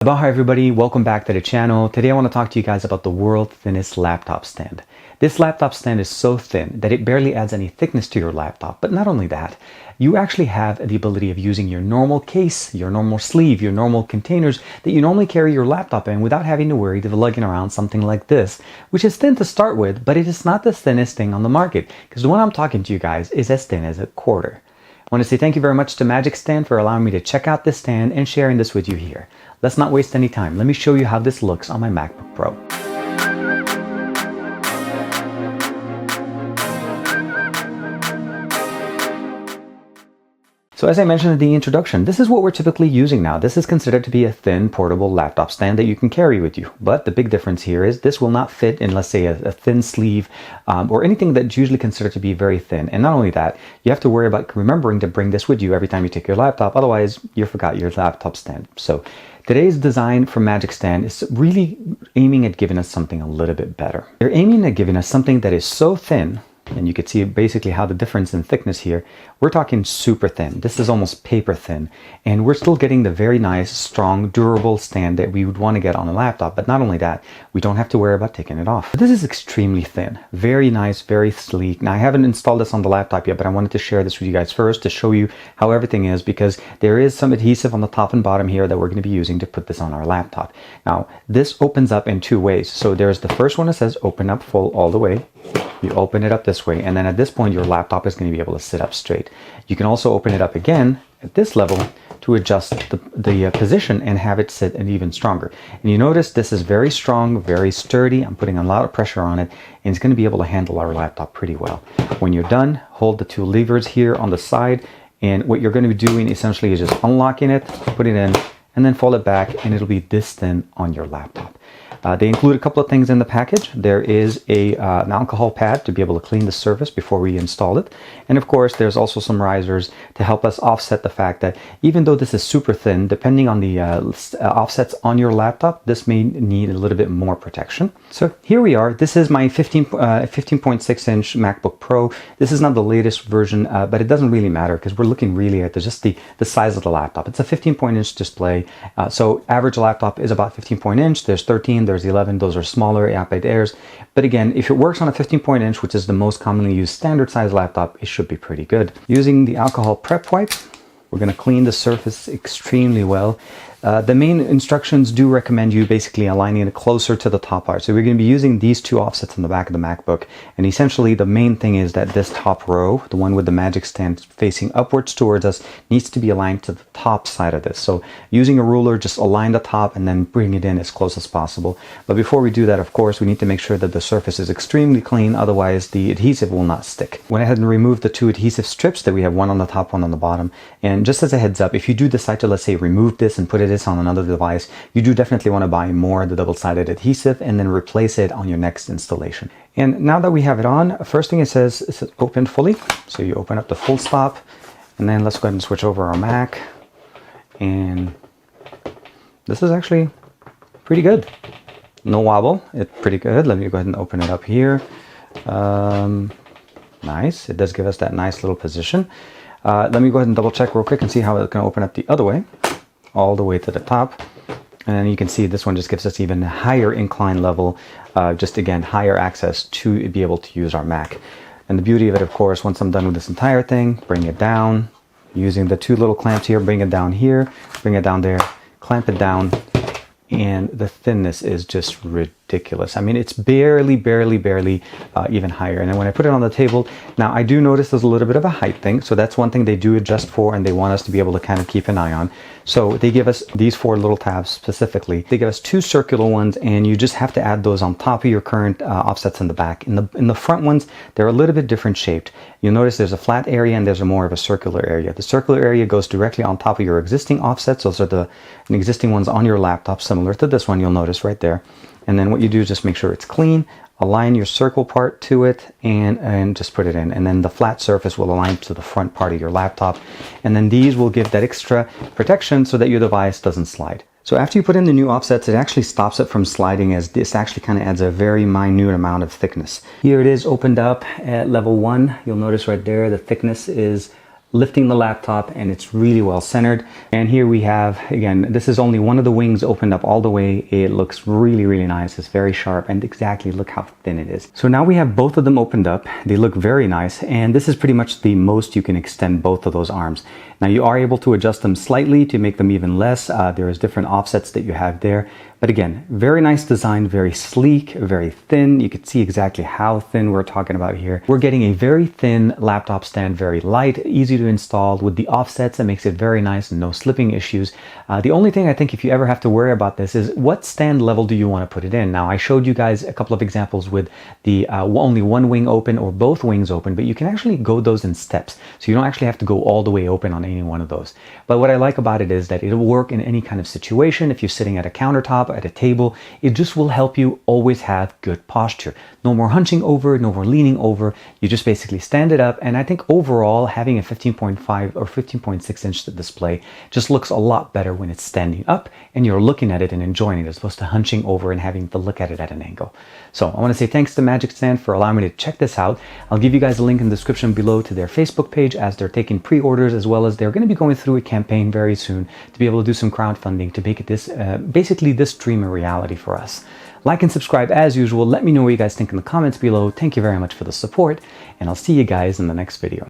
Aloha everybody, welcome back to the channel. Today I want to talk to you guys about the world's thinnest laptop stand. This laptop stand is so thin that it barely adds any thickness to your laptop. But not only that, you actually have the ability of using your normal case, your normal sleeve, your normal containers that you normally carry your laptop in without having to worry of lugging around something like this, which is thin to start with, but it is not the thinnest thing on the market, because the one I'm talking to you guys is as thin as a quarter. I want to say thank you very much to Magic Stand for allowing me to check out this stand and sharing this with you here. Let's not waste any time. Let me show you how this looks on my MacBook Pro. So as I mentioned in the introduction, this is what we're typically using now. This is considered to be a thin portable laptop stand that you can carry with you. But the big difference here is this will not fit in, let's say, a thin sleeve or anything that's usually considered to be very thin. And not only that, you have to worry about remembering to bring this with you every time you take your laptop. Otherwise, you forgot your laptop stand. So today's design for Magic Stand is really aiming at giving us something a little bit better. They're aiming at giving us something that is so thin, and you can see basically how the difference in thickness here. We're talking super thin. This is almost paper thin. And we're still getting the very nice, strong, durable stand that we would want to get on a laptop. But not only that, we don't have to worry about taking it off. But this is extremely thin. Very nice, very sleek. Now, I haven't installed this on the laptop yet, but I wanted to share this with you guys first to show you how everything is, because there is some adhesive on the top and bottom here that we're going to be using to put this on our laptop. Now, this opens up in two ways. So there's the first one that says open up full all the way. You open it up this way, and then at this point your laptop is going to be able to sit up straight. You can also open it up again at this level to adjust the position and have it sit and even stronger. And you notice this is very strong, very sturdy. I'm putting a lot of pressure on it, and it's going to be able to handle our laptop pretty well. When you're done, hold the two levers here on the side, and what you're going to be doing essentially is just unlocking it, put it in, and then fold it back, and it'll be this thin on your laptop. They include a couple of things in the package. There is an alcohol pad to be able to clean the surface before we install it. And of course, there's also some risers to help us offset the fact that even though this is super thin, depending on the offsets on your laptop, this may need a little bit more protection. So here we are. This is my 15.6-inch MacBook Pro. This is not the latest version, but it doesn't really matter because we're looking really at just the size of the laptop. It's a 15-point-inch display. So average laptop is about 15-point-inch. There's 13. There's 11, those are smaller iPad Airs. But again, if it works on a 15-point-inch, which is the most commonly used standard size laptop, it should be pretty good. Using the alcohol prep wipe, we're going to clean the surface extremely well. The main instructions do recommend you basically aligning it closer to the top part. So we're going to be using these two offsets on the back of the MacBook. And essentially the main thing is that this top row, the one with the Magic Stand facing upwards towards us, needs to be aligned to the top side of this. So using a ruler, just align the top and then bring it in as close as possible. But before we do that, of course, we need to make sure that the surface is extremely clean. Otherwise, the adhesive will not stick. Went ahead and removed the two adhesive strips that we have, one on the top, one on the bottom. And just as a heads up, if you do decide to, let's say, remove this and put this on another device, you do definitely want to buy more of the double-sided adhesive and then replace it on your next installation. And now that we have it on, first thing it says open fully. So you open up the full stop, and then let's go ahead and switch over our Mac. And this is actually pretty good. No wobble, it's pretty good. Let me go ahead and open it up here. Nice, it does give us that nice little position. Let me go ahead and double check real quick and see how it's going to open up the other way, all the way to the top. And then you can see this one just gives us even a higher incline level, just again, higher access to be able to use our Mac. And the beauty of it, of course, once I'm done with this entire thing, bring it down, using the two little clamps here, bring it down here, bring it down there, clamp it down, and the thinness is just ridiculous. I mean, it's barely even higher. And then when I put it on the table, now I do notice there's a little bit of a height thing. So that's one thing they do adjust for, and they want us to be able to kind of keep an eye on. So they give us these four little tabs specifically. They give us two circular ones, and you just have to add those on top of your current offsets in the back. In the front ones, they're a little bit different shaped. You'll notice there's a flat area and there's a more of a circular area. The circular area goes directly on top of your existing offsets. Those are the existing ones on your laptop, similar to this one, you'll notice right there. And then what you do is just make sure it's clean, align your circle part to it, and just put it in. And then the flat surface will align to the front part of your laptop. And then these will give that extra protection so that your device doesn't slide. So after you put in the new offsets, it actually stops it from sliding, as this actually kind of adds a very minute amount of thickness. Here it is opened up at level 1. You'll notice right there the thickness is lifting the laptop, and it's really well centered. And here we have, again, this is only one of the wings opened up all the way. It looks really, really nice. It's very sharp, and exactly look how thin it is. So now we have both of them opened up. They look very nice, and this is pretty much the most you can extend both of those arms. Now you are able to adjust them slightly to make them even less. There is different offsets that you have there. But again, very nice design, very sleek, very thin. You can see exactly how thin we're talking about here. We're getting a very thin laptop stand, very light, easy to install with the offsets that makes it very nice and no slipping issues. The only thing I think if you ever have to worry about this is what stand level do you want to put it in? Now I showed you guys a couple of examples with the only one wing open or both wings open, but you can actually go those in steps. So you don't actually have to go all the way open on any one of those. But what I like about it is that it'll work in any kind of situation. If you're sitting at a countertop, at a table, it just will help you always have good posture. No more hunching over, no more leaning over. You just basically stand it up. And I think overall having a 15.5 or 15.6 inch display just looks a lot better when it's standing up and you're looking at it and enjoying it as opposed to hunching over and having to look at it at an angle. So I want to say thanks to Magic Stand for allowing me to check this out. I'll give you guys a link in the description below to their Facebook page as they're taking pre-orders, as well as they're going to be going through a campaign very soon to be able to do some crowdfunding to make it this basically this dream a reality for us. Like and subscribe as usual. Let me know what you guys think in the comments below. Thank you very much for the support, and I'll see you guys in the next video.